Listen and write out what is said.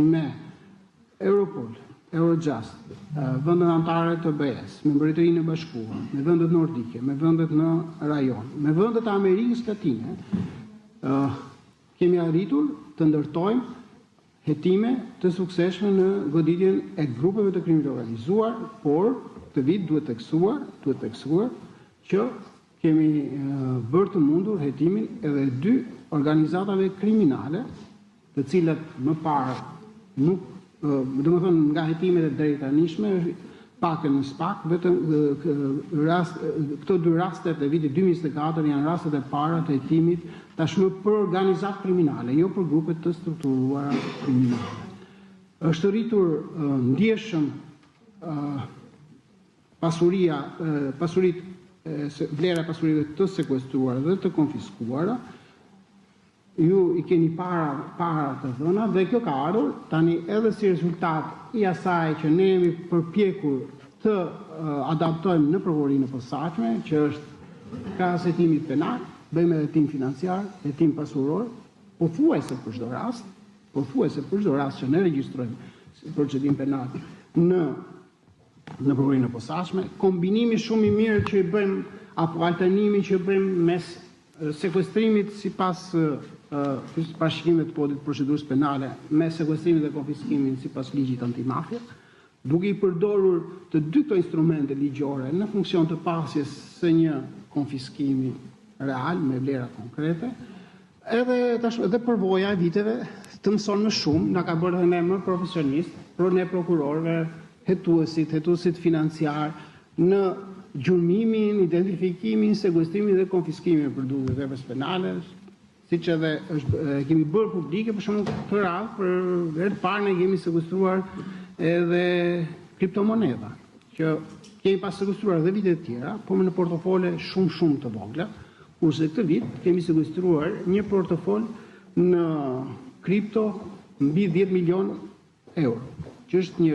me Europol, Eurojust, vendet anëtare të BE-s, me Mbretërinë e Bashkuar, me vendet nordike, me vendet në rajon, me vendet e Amerikës Latine, kemi arritur të ndërtojmë hetime të suksesshme në goditjen e grupeve të krimit organizuar, por këtë vit duhet theksuar që kemi bërë të mundur hetimin edhe 2 organizatave kriminale, të cilat më parë nuk, domethënë nga hetimet e drejtanishme, pakën në spak, vetëm këto 2 rastet e vitit 2024 janë rastet e para të hetimit tashmë për organizat kriminale, jo për grupe të strukturuara kriminale. Është rritur ndjeshëm vlera e pasurive të sekuestruara dhe të konfiskuara. Ju i keni para të dhëna dhe kjo ka ardhur tani edhe si rezultat i asaj që ne jemi përpjekur të adaptojmë në prokurorinë e posaçme, që është krahas hetimit penal, bëjmë edhe hetim financiar, hetim pasuror, pothuajse për çdo rast që ne regjistrojmë procedim penal në prokurorinë e posaçme, kombinimi shumë i mirë që i bëjmë apo alternimi që i bëjmë mes sekuestrimit sipas parashikimit të kodit procedurës penale me sekuestrimin dhe konfiskimin sipas ligjit antimafia, duke i përdorur të 2 këto instrumente ligjore në funksion të pasjes së një konfiskimi real me vlera konkrete, edhe përvoja e viteve të mëson më shumë, na ka bërë dhe ne më profesionist, për ne prokurorëve, hetuesit financiar në gjurmimin, identifikimin, sekuestrimin dhe konfiskimin e përdorur veprës penale, siç edhe kemi bërë publike për shembull këtë radhë, për herë të parë ne kemi sekuestruar edhe kriptomoneda, që kemi pas sekuestruar edhe vite të tjera, por në portofole shumë të vogla, kurse këtë vit kemi sekuestruar një portofol në kripto mbi 10 milion euro, që është një